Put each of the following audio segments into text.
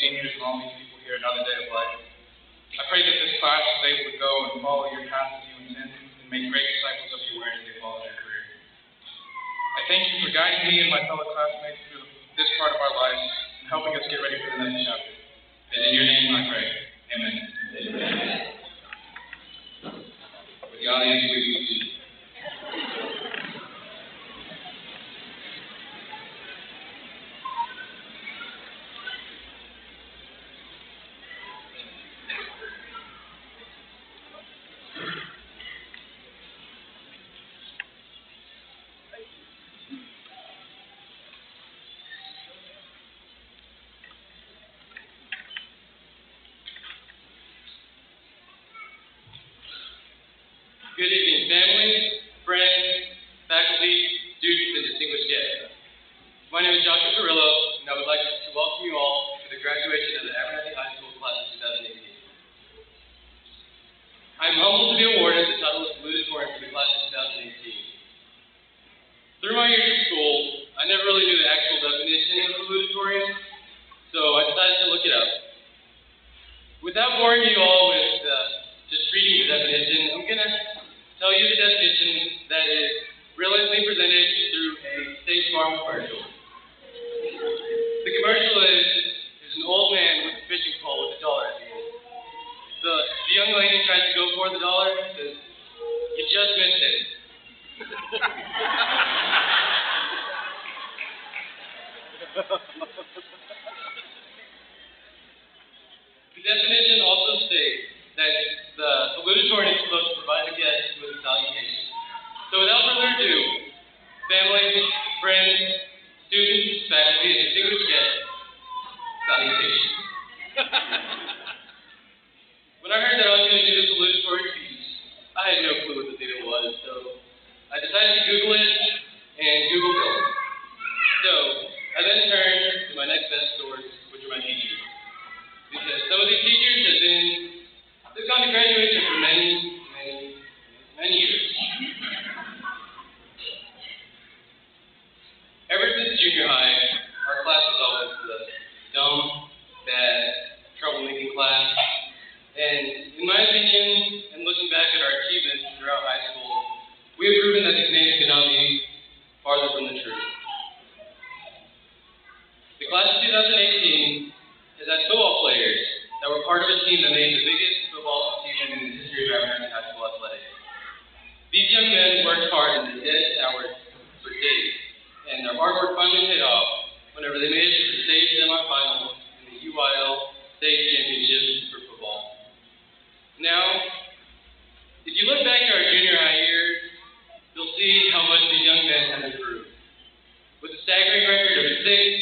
seniors and all these people here another day of life. I pray that this class is able to go and follow your path as you intend and make great disciples of your word as they follow their career. I thank you for guiding me and my fellow classmates through this part of our lives and helping us get ready for the next chapter. And in your name I pray. Amen. Amen. With the audience, we see. Good evening, family, friends, faculty, students, and distinguished guests. My name is Joshua Carrillo, and I would like to welcome you all to the graduation of the Abernathy High School class of 2018. I am humbled to be awarded the title of salutatorian for the class of 2018. Through my years at school, I never really knew the actual definition of salutatorian, so I decided to look it up. Without boring you all with just reading the definition, I'm going to tell you the definition that is brilliantly presented through a State Farm commercial. The commercial is an old man with a fishing pole with $1 at the end. The young lady tries to go for the $1 and says, "You just missed it." The definition also states that the salutatorian is supposed to provide the guest with a salutation. So without further ado, family, friends, students, faculty, and distinguished guests, salutation. When I heard that I was going to do the salutatory speech, I had no clue what the thing was, so I decided to Google it and Google Bill. So I then turned to my next best source, which are my teachers. Because some of these teachers they've gone to graduation for many years. Ever since junior high, our class was always the dumb, bad, troublemaking class. And in my opinion, and looking back at our achievements throughout high school, we have proven that these names could not be farther from the truth. The class of 2018 has had football players that were part of a team that made the biggest football achievement in the history of Abernathy High School athletics. These young men worked hard in the dead hours for days, and their hard work finally paid off whenever they made it to the state semifinals in the UIL state championships for football. Now, if you look back to our junior high years, you'll see how much these young men have improved. With a staggering record of 6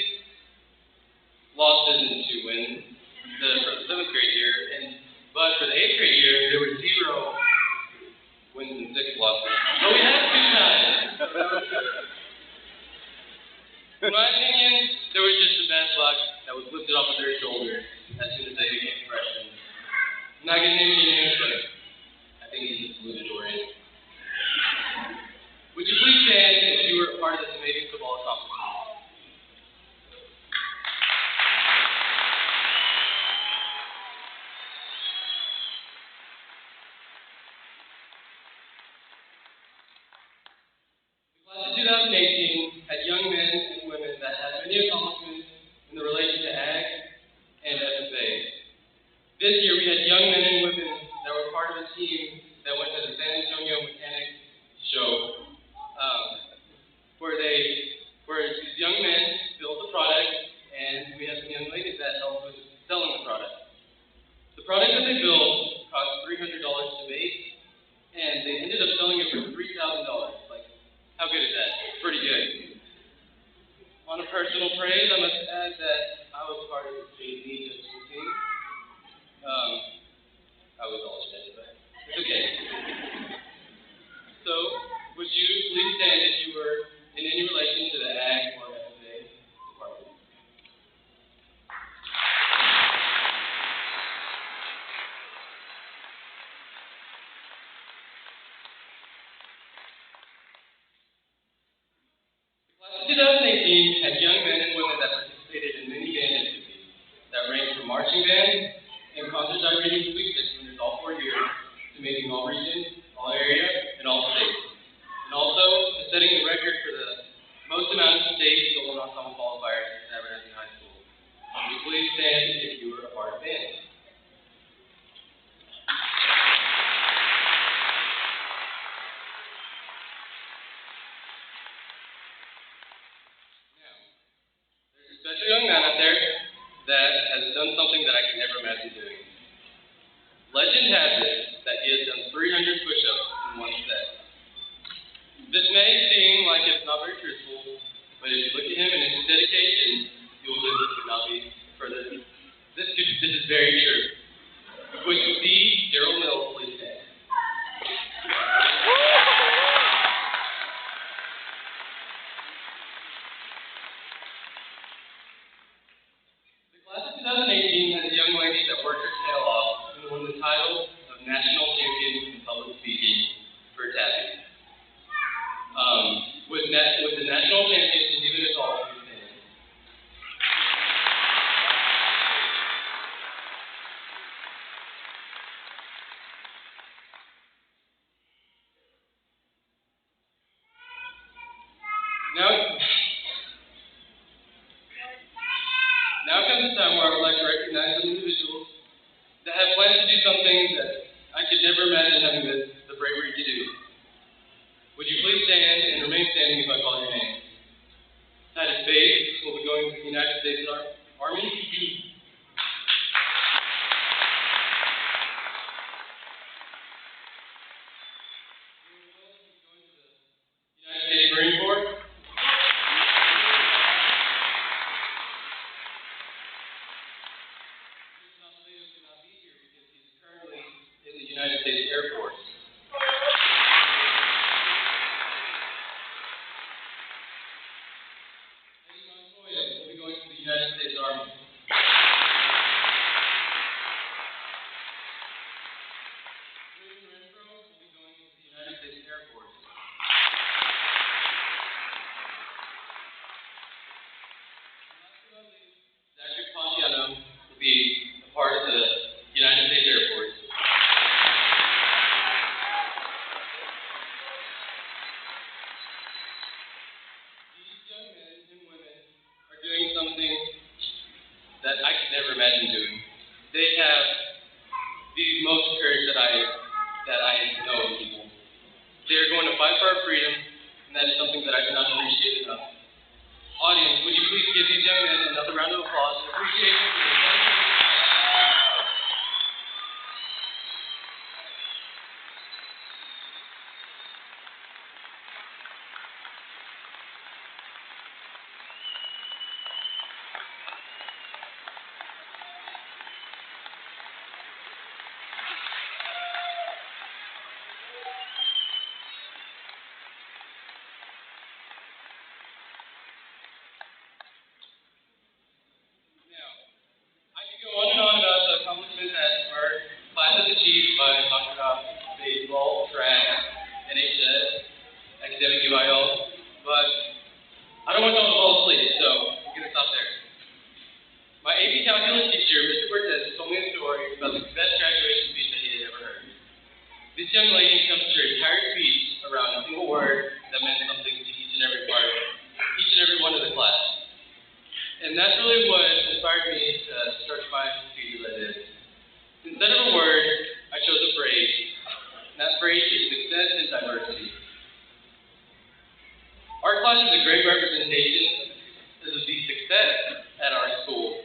losses and 2 wins for the 7th grade year, but for the 8th grade year, there were 0 wins and 6 losses. But we had 2 ties. In my opinion, there was just some bad luck that was lifted off of their shoulders as soon as they became freshmen. I'm not going to name any names, but I think he's a salutatorian. Would you please stand if you were a part of this amazing football accomplishment? The class of 2018 had young men and women that had many accomplishments in the relation to ag and FFA. This year we had young men and women that were part of a team that went to the San Antonio Mechanics Show, where these young men built the product, and we had some young ladies that helped with selling the product. The product that they built cost $300 to make, and they ended up selling it for $3,000. Like, how good is that? It's pretty good. On a personal praise, I must add that I was part of the JV team. I was alternate, but it's okay. So, would you please stand if you were in any relation to the ag or FFA department? The class of 2018 had young men and women that participated in many band activities that ranged from please stand if you are a part of band? There's a special young man out there that has done something that I could never imagine doing. Legend has it that he has done 300 push-ups in one set. This may seem like it's not very truthful, but if you look at him and his dedication, you will believe this could not be further. This is very true. Would the Daryl Mills please stand? The class of 2018 has a young lady that worked her tail off and won the title of National Champion in Public Speaking for tapping. With the national championship, even as all of you stand. Now comes the time where I would like to recognize some individuals that have planned to do something that I could never imagine having the bravery to do. Would you please stand and remain standing if I call your name? Titus Bates will be going to the United States Army. United States Marine Corps. Cannot be here because he's currently in the United States Air Force. Will be going to the United States Army. William Renfro will be going to the United States Air Force. And last but not least, Zachary Pontiano will be a part of the United States Air Force. These young men and women are doing something that I could never imagine doing. They have the most courage that I know in people. They are going to fight for our freedom, and that is something that I cannot appreciate enough. Audience, would you please give these young men another round of applause and appreciation for their dedication? Go on and on about the accomplishments that our class has achieved by talking about baseball, track, NHS, academic UIL, but I don't want y'all to fall asleep, so I'm going to stop there. My AP Calculus teacher, Mr. Cortez, told me a story about the best graduation speech that he had ever heard. This young lady encompassed her entire speech around a single word that meant something to each and every one of the class. And that's really what inspired me to structure my speech as I did. Instead of a word, I chose a phrase. And that phrase is success and diversity. Our class is a great representation of the success at our school.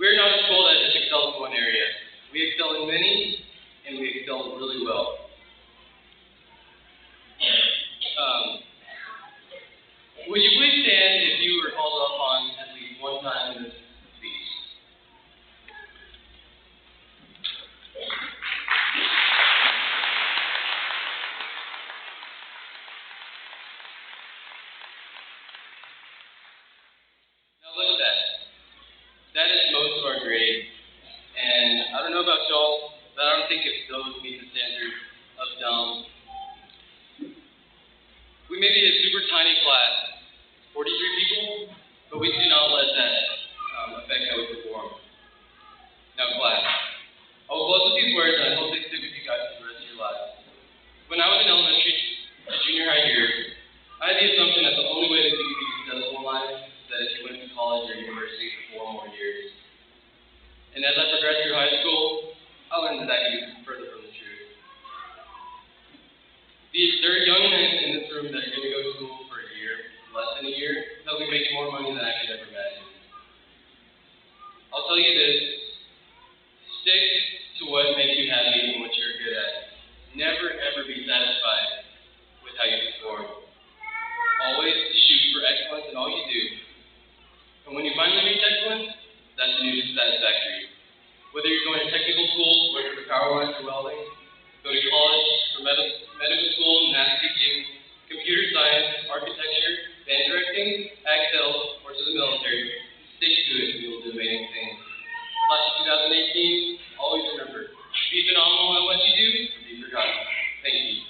We're not a school that just excels in one area. We excel in many, and we excel really well. Would you please stand if you were called upon at least one time in this speech? Now look at that. That is most of our grade. And I don't know about y'all, but I don't think if those meet the standard of dumb. We may be a super tiny class, 43 people, but we do not let that affect how we perform. Now, class, I will close with these words, and I hope they stick with you guys for the rest of your lives. When I was in elementary to junior high years, I had the assumption that the only way that you could be successful in life is that if you went to college or university for 4 more years. And as I progressed through high school, I learned that that could be further from the truth. There are young men in this room that are going to go to school for a year, less than a year, they'll be making more money than I could ever imagine. I'll tell you this, stick to what makes you happy and what you're good at. Never ever be satisfied with how you perform. Always shoot for excellence in all you do. And when you finally reach excellence, that's when you're satisfactory. Whether you're going to technical school, work for power lines or welding, go to college for medical school, math teaching, computer science, architecture, band directing, ag sales, or to the military, stick to it and you'll do amazing things. Class of 2018, always remember, be phenomenal at what you do, or be forgotten. Thank you.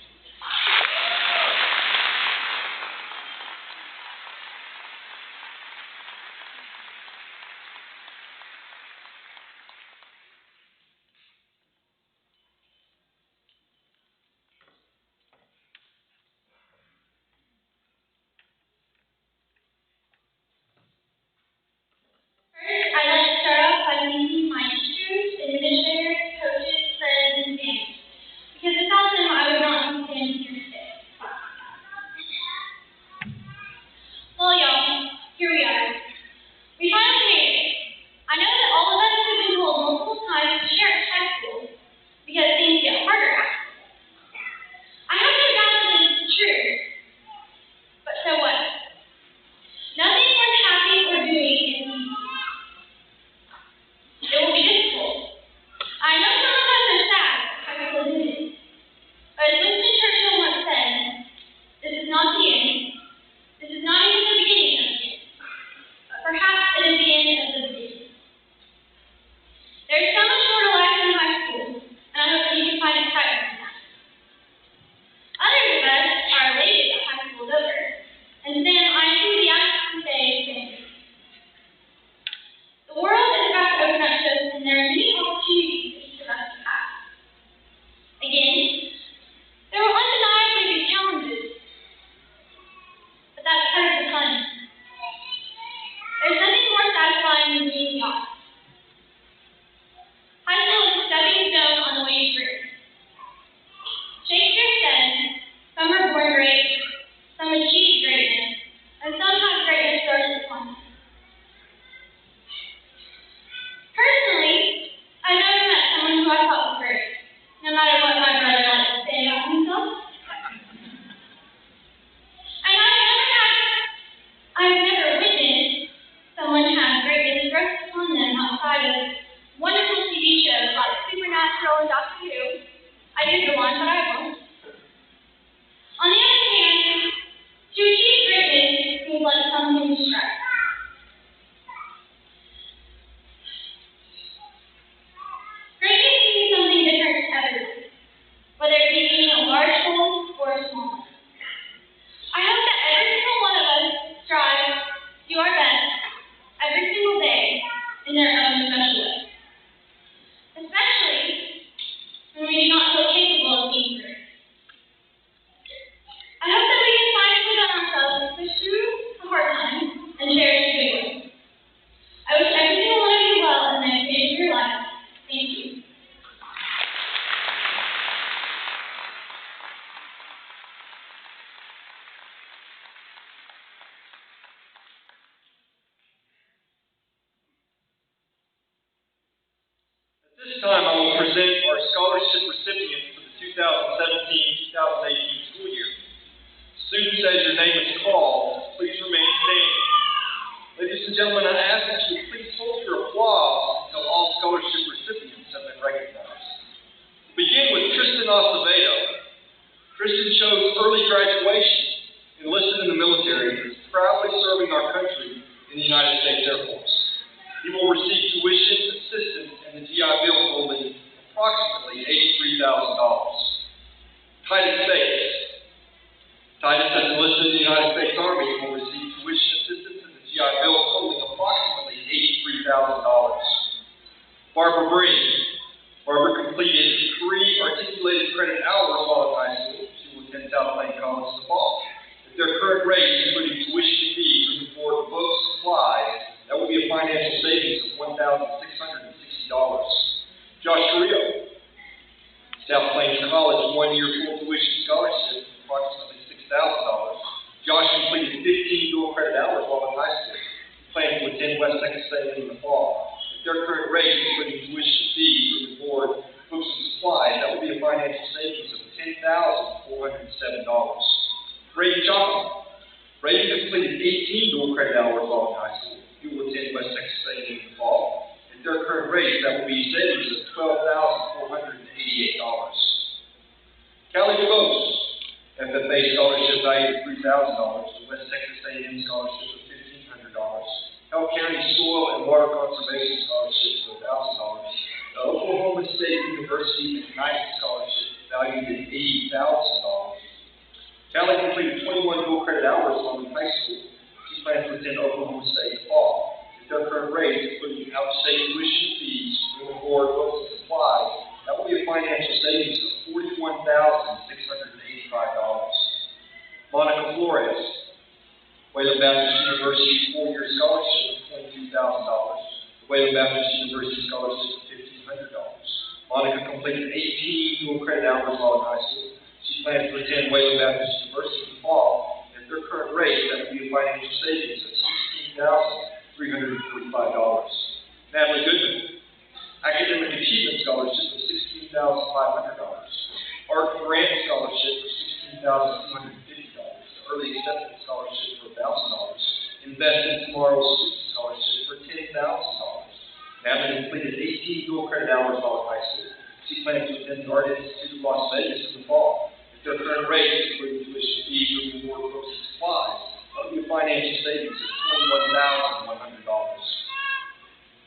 First, I'd like to start off by thanking my teachers, administrators, coaches, friends, and family. Because without them, I would not be standing here today. Well, y'all, here we are. We finally made it. I know that all of us have been told multiple times to share at high school because things get harder after. I have no doubt that this is true. But so what? Nothing worth having or doing is easy. It will be difficult. I know some of us are sad that high school is ended. But as Winston Churchill once said, this is not the end. This is not even the beginning of the end. But perhaps it is the end of the beginning. There is so much more to life in high school, and I hope that you can find excitement in that. Others of us are elated that high school is over, and to them I enthusiastically say thank you. The world is about to open up to us, and there are many opportunities that each of us have. Again, there will undeniably be challenges, but that's part of the fun. There's nothing more satisfying than being the odds. High school is a stepping stone on the way to greatness. Shakespeare said, some are born great, some achieve greatness, and some have greatness thrust upon them. Personally, I've never met someone who I thought was great, no matter what my brother likes to say about himself. And I've never witnessed someone have greatness thrust upon them outside of wonderful TV shows like Supernatural and Doctor Who. I did the one, but I won't. On the other hand, to achieve greatness seems like something to strive. Greatness means something different to everyone, whether it be meeting a large goal or a small one. I hope that every single one of us strives to do our best every single day in their own special way. Especially when we do not feel capable of being great. I hope that we can finally put on ourselves to push through the hard times and cherish the good ones. I wish every single one of you well in the next phase of your life. Thank you. At this time, I will present our scholarship recipients for the 2017-2018 school year. Students, as your name is called, please remain standing. Ladies and gentlemen, I ask that you please hold your applause until all scholarship recipients have been recognized. We'll begin with Tristan Acevedo. Tristan chose early graduation, enlisted in the military, and is proudly serving our country in the United States Air Force. He will receive tuition assistance and the GI Bill totaling approximately $83,000. Titus Bates. Titus has enlisted in the United States Army and will receive tuition assistance and the GI Bill totaling approximately $83,000. Barbara Breen. Barbara completed 3 articulated credit hours while in high school. She will attend South Plain College in the fall. At their current rates, including tuition and fees, bringing forward books, supplies, that will be a financial savings of $1,660 College 1-year full tuition scholarship of approximately $6,000. Josh completed 15 dual credit hours while in high school. He plans to attend West Texas A&M in the fall. At their current rate, including tuition fees, room and board, books and supplies, that will be a financial savings of $10,407. Brady Chapman. Brady completed 18 dual credit hours while in high school. He will attend West Texas A&M in the fall. At their current rate, that will be savings of $12,488. Callie DeBose, FFA scholarship valued at $3,000. The West Texas A&M scholarship of $1,500. Elk County Soil and Water Conservation scholarship for $1,000. The Oklahoma State University McKnight scholarship valued at $80,000. Callie completed 21 dual credit hours while in high school. She plans to attend Oklahoma State in the fall. At their current rates, including out-of-state tuition fees, room and board, books, and supplies, that will be a financial savings of $41,685. Monica Flores, Wayland Baptist University 4-year scholarship of $22,000. Wayland Baptist University scholarship of $1,500. Monica completed 18 dual credit hours while in high school. She plans to attend Wayland Baptist University in the fall. At their current rate, that will be a financial savings of $16,345. Natalie Goodman, Academic Achievement Scholarship of $16,500. Art Grant Scholarship for $16,250. Early Acceptance Scholarship for $1,000. Invest in Tomorrow's Student Scholarship for $10,000. Natalie completed 18 dual credit hours while in high school. She plans to attend the Art Institute of Las Vegas in the fall. At their current rates, including tuition fees, room and board, books, and supplies, that will be a financial savings of $21,100.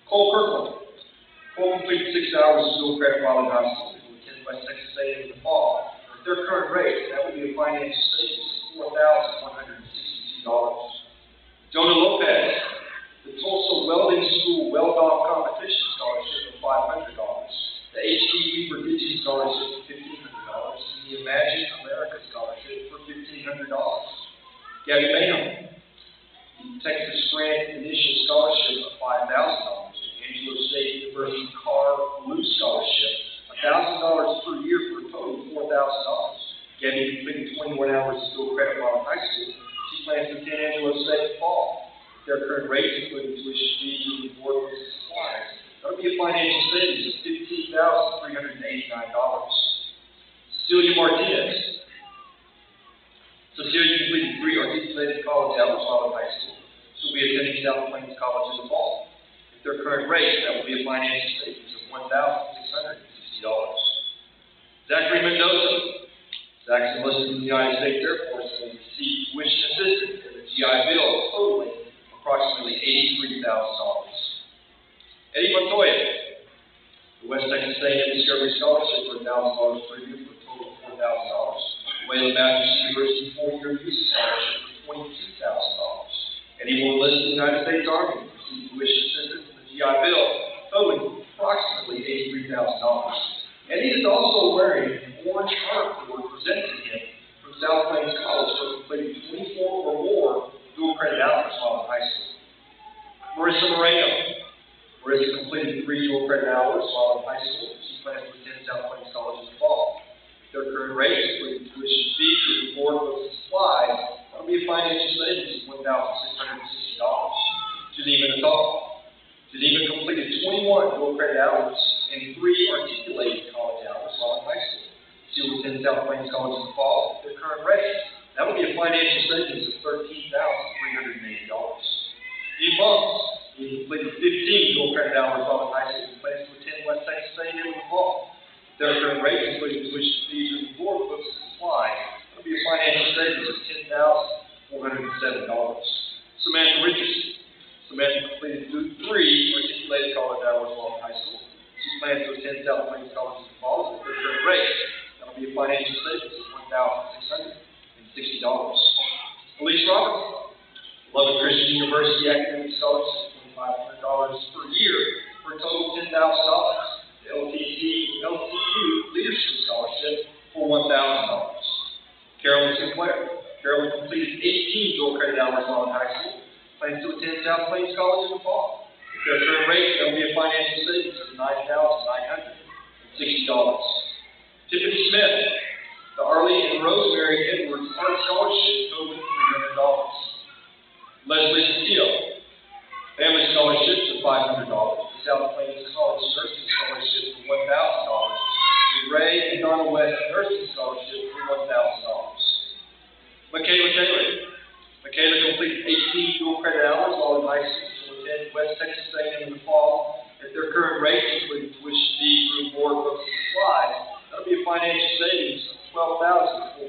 Cole Kirkland. Cole completed 6 hours of dual credit while in high school. He will attend West Texas A&M in the fall. At their current rates, that will be a financial savings of $4,162. Jonah Lopez. The Tulsa Welding School Weld-Off Competition Scholarship of $500. The H.D. Weaver Teaching Scholarship of $1,500. And the Imagine America Scholarship for $1,500. Gabby Mayhem. The Texas Grant Initial Scholarship of $5,000. Angelo State University Carr Blue Scholarship, $1,000 per year for a total of $4,000. Gabby completed 21 hours of dual credit while in high school. She plans to attend Angelo State in the fall. Their current rates, including tuition fees, room and board, books, and supplies, that would be a financial savings of $15,389. Cecilia Martinez. Cecilia completed 3 articulated college hours while in high school. She'll be attending South Plains College in the fall. At their current rate, that will be a financial savings of $1,660. Zachary Mendoza. Zach's enlisted in the United States Air Force and will receive tuition assistance and the GI Bill totaling approximately $83,000. Eddie Montoya. The West Texas A&M Discovery Scholarship for $1,000 per year for a total of $4,000. Wayland Baptist University 4-year Youth Scholarship for $22,000. Eddie will enlist in the United States Army and receive tuition assistance and the GI Bill totaling approximately $83,000. Eddie is also wearing an orange heart award presented to him from South Plains College for completing 24 or more dual credit hours while in high school. Marissa Moreno. Marissa completed 3 dual credit hours while in high school. She plans to attend South Plains College in the fall. Their current rates, including tuition fees, room and board, books, and supplies, that will be a financial savings of $1,660. Geneva Natal. Geneva completed 21 dual credit hours and 3 articulated college hours while in high school. She will attend South Plains College in the fall. At their current rates, that will be a financial savings of $13,380. Dean Bunks. He completed 15 dual credit hours while in high school and plans to attend West Texas A&M in the fall. Their current rates, including tuition fees, room and board, books, and supplies, will be a financial savings of $10,407. Samantha Richardson. Samantha completed 3 articulated college hours while in high school. She plans to attend South Plains College in the fall. At their current rates, that will be a financial savings of $1,660. Elise Robertson. Lubbock Christian University Academic Scholarship of $2,500 per year for a total of $10,000. The LTU Leadership Scholarship for $1,000. Carolyn Sinclair. Carolyn completed 18 dual credit hours while in high school. Plans to attend South Plains College in the fall. At their current rate, that will be a financial savings of $9,960. Tiffany Smith, the Arlie and Rosemary Edwards Art Scholarship totaling $300. Leslie Steele, Family Scholarships of $500. The South Plains College Nursing Scholarship for $1,000. The Ray and Donna West Nursing Scholarship for $1,000. Michaela Taylor. Michaela completed 18 dual credit hours while in high school to attend West Texas A&M in the fall. At their current rate, including tuition, fees, room, board, books, and supplies, that'll be a financial savings of $12,488.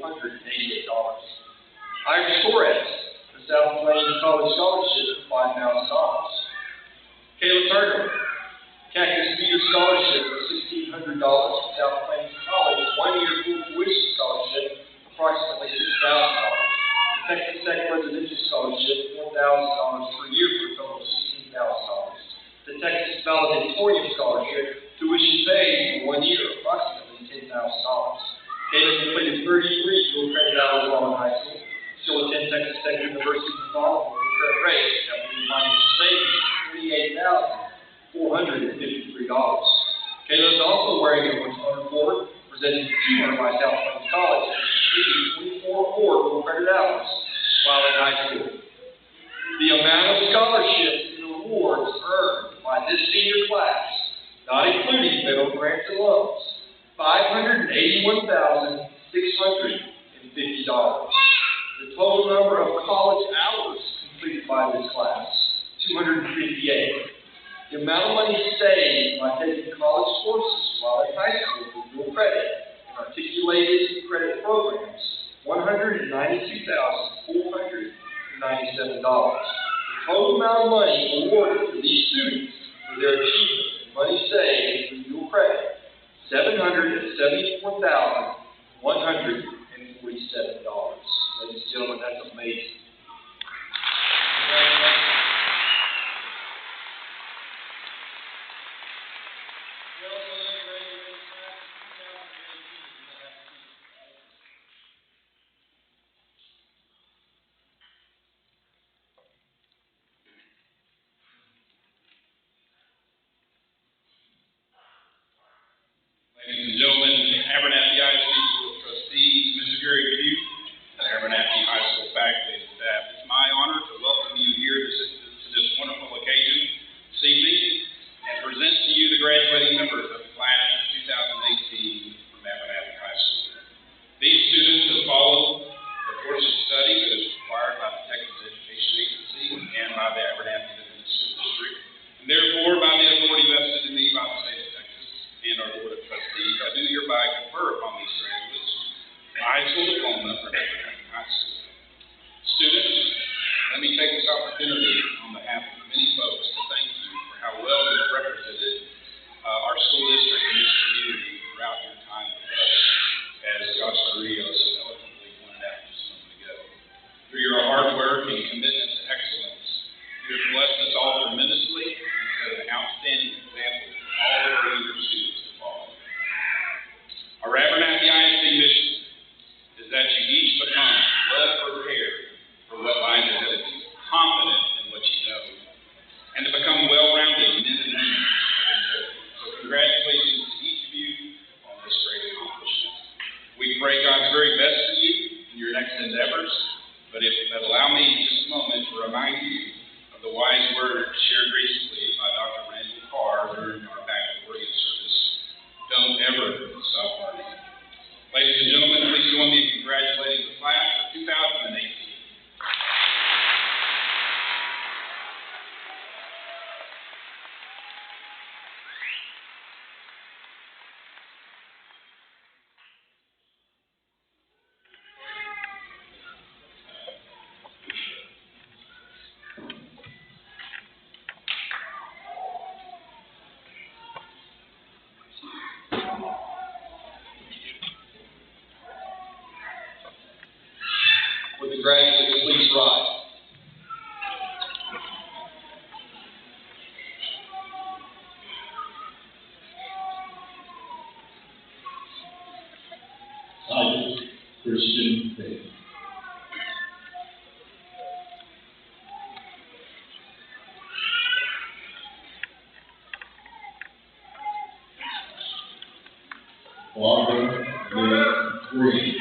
Iris Torres, the South Plains College Scholarship for $5,000. Kayla Turner, Cactus Meter Scholarship for $1,600. South Plains College 1-year full tuition scholarship, approximately $6,000. Texas Tech Residential Scholarship, $4,000 per year for a total of $16,000. The Texas Valedictorian Scholarship, tuition paid for 1 year, approximately $10,000. Kayla completed 33 dual credit hours while in high school. She'll attend Texas Tech University in the fall with the current rate. That will be financial savings of $28,453. Kayla is also wearing a honor board presented to her by South Plains College, completing 24 core dual credit hours while in high school. The amount of scholarships and awards earned by this senior class, not including federal grants and loans, $581,650. The total number of college hours completed by this class, 258. The amount of money saved by taking college courses while in high school with dual credit and articulated credit programs, $192,497. The total amount of money awarded to these students for their achievements and money saved through dual credit, $774,147. Ladies and gentlemen, that's amazing. Congratulations. Ladies and gentlemen, Abernathy ISD Board of Trustees, Mr. Gary Pugh, and Abernathy High School faculty and staff, it's my honor to welcome you here to this wonderful occasion this evening and present to you the graduating members of the class of 2018 from Abernathy High School. These students have followed the course of study that is required by the Texas Education Agency and by the Abernathy Independent School District, and therefore by the authority vested in me by the state of Texas and our Board of Trustees, I do hereby confer upon these graduates a high school diploma from Abernathy High School. Students, let me take this opportunity on behalf of many folks to thank you for how well you've represented our school district and this community throughout your time with us, as Josh Carrillo so eloquently pointed out just a moment ago. Through your hard work and commitment to excellence, you have blessed us all tremendously and set an outstanding example for all of our younger students to follow. Our Abernathy ISD mission is that you each become well prepared for what lies ahead of you, confident in what you know, and to become well-rounded men and women of integrity. So congratulations to each of you on this great accomplishment. We pray God's very best for you in your next endeavors, but if you'd allow me just a moment to remind you of the wise words shared recently by Dr. Randall Carr during our baccalaureate service: don't ever stop learning. Ladies and gentlemen, please join me in congratulating the class of 2018. Would the graduates please rise? Titus Christian faith. Barbara Green.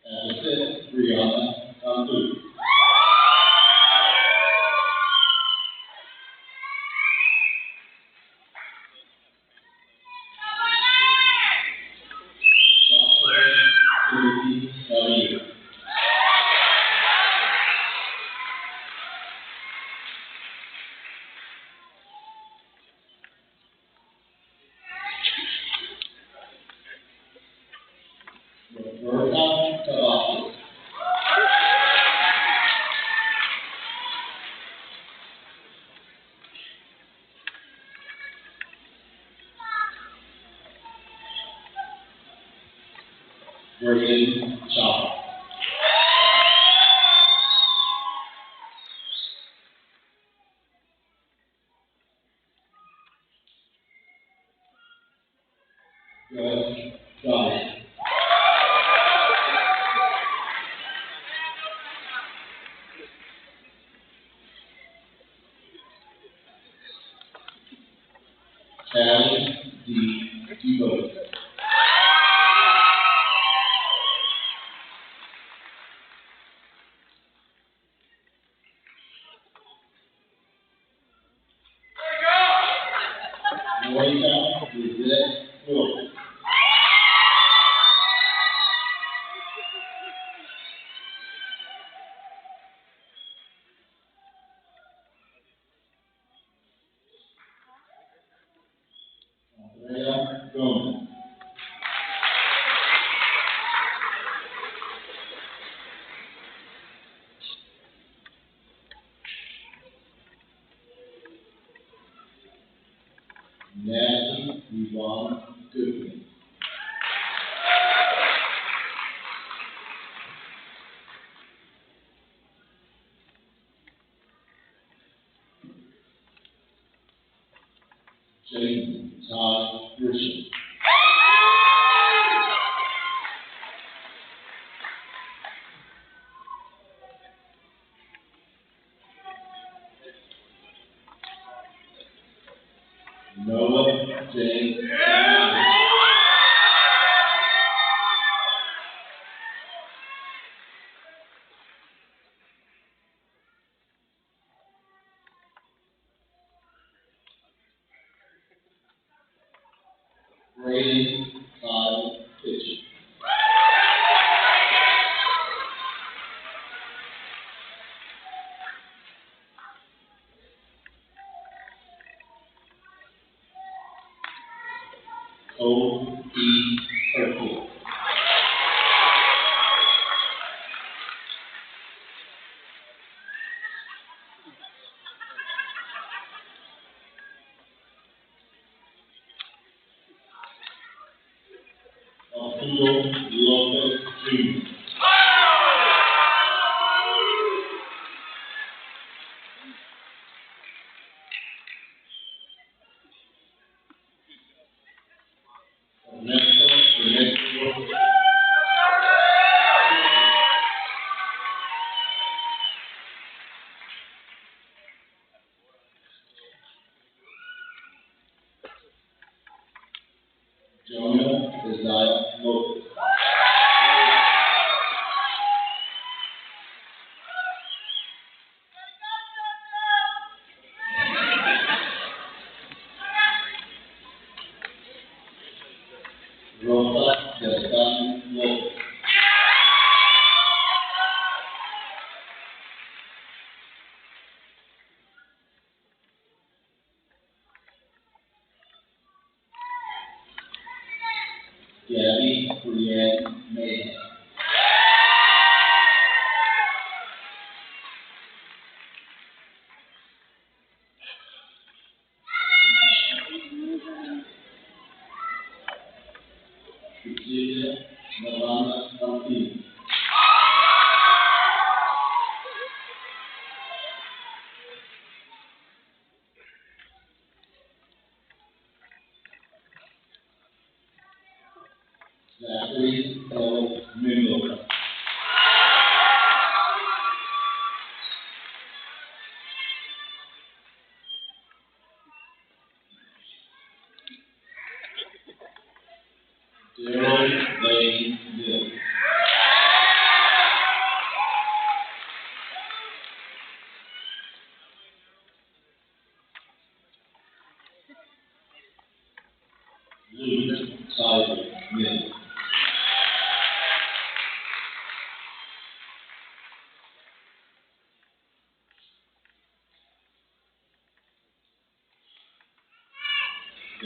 At the fifth, Brianna Alu. Braden Shaw. Gus Dye. Callie D. Debo. Moisa Lizette Phillips. Andrea Gomez. Natalie Yvonne Goodman. Jaden Todd Grisham. Noah James Hernandez. Brady Todd Kitchen. Cole E. Kirkwood. Arturo Lopez Jr. Ernesto Demetrio. Jonah Isaiah Lopez.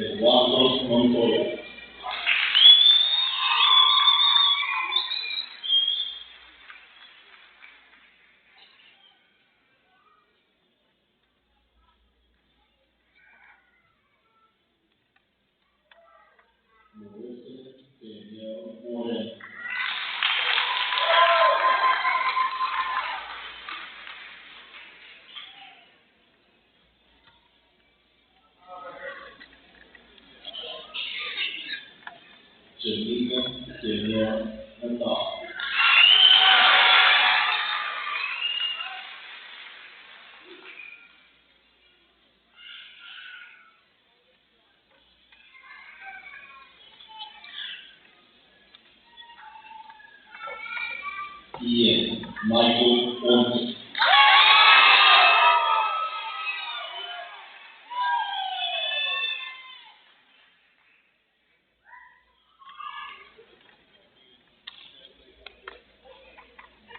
Eduardo Montoya. Melissa Danielle Moreno. Jamaica Danielle Nathal. Ian Michael Thornton.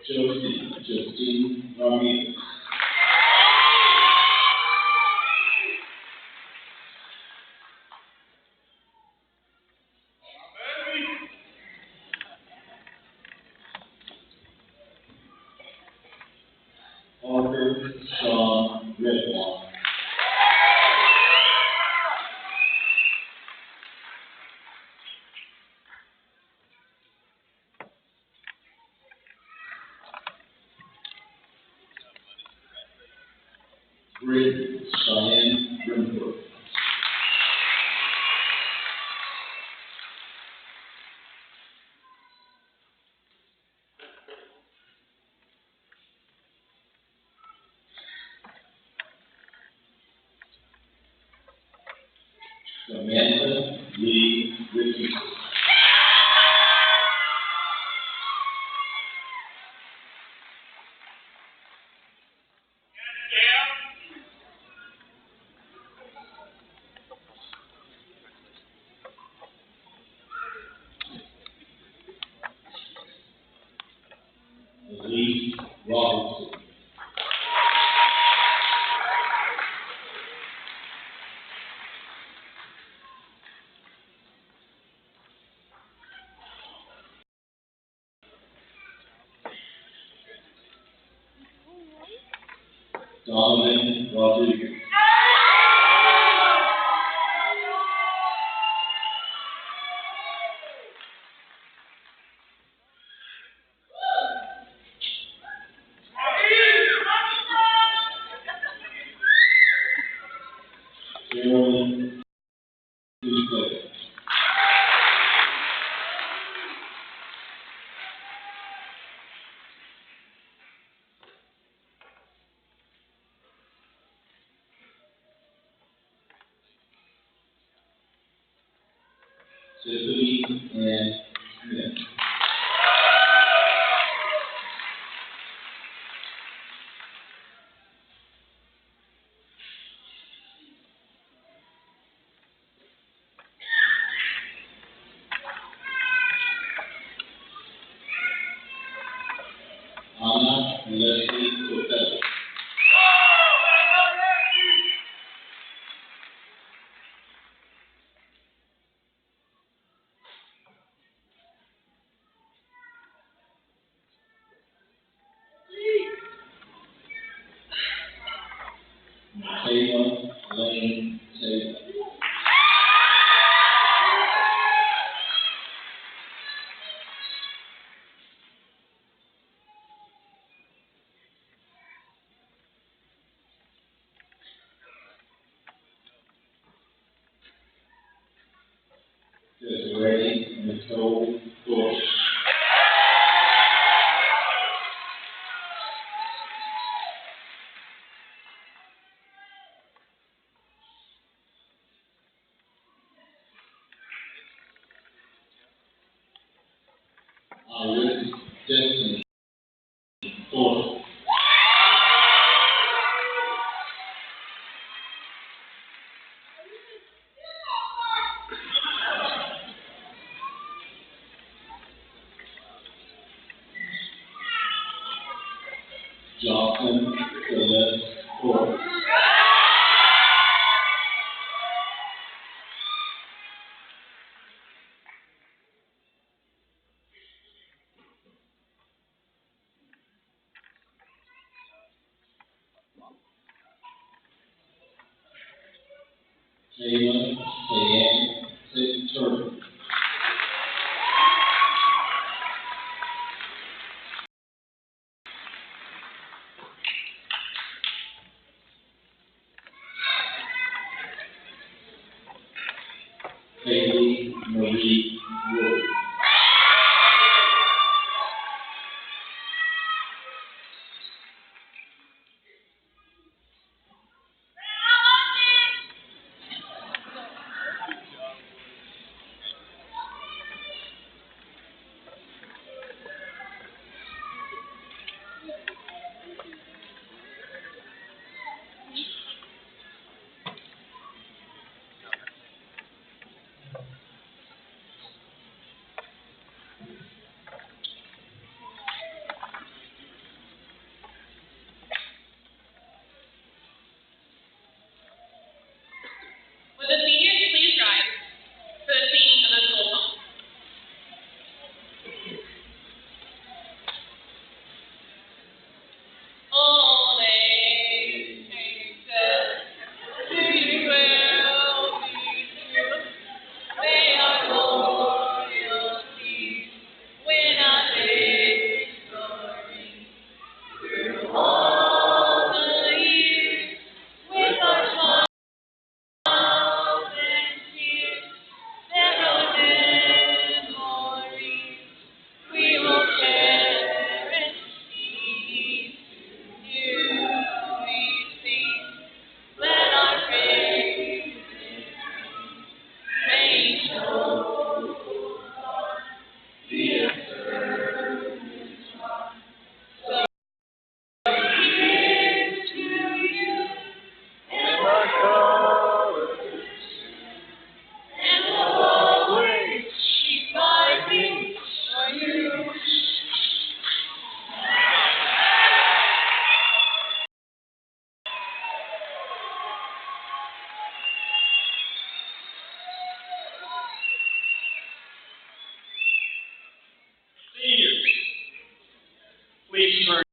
Josie Justine Ramirez. Arthur Sean Redwine. Britt Cheyenne Grimberg. Samantha Lee Richardson. Elise Robertson. Donovan Rodriguez. Carolyn Duclair. Tiffany Ann Smith. Anna Leslie Cotell. Taylor Lane Taylor. Desiree Nicole Bush. Iris Destiny Porter. Jocelyn Celeste Porter. Taylor, Tayanne, Turner. Haley Marie Wood. Would the seniors please rise for the singing of the school song? All they said, we will be true. They are loyalty, win a victory. Through all the years, with our smiles and tears, there are memories we will cherish. You we sing, let our praises ring so far, be a servant strong. So here's to you and our colors, and we'll always be fighting for you. Seniors, please turn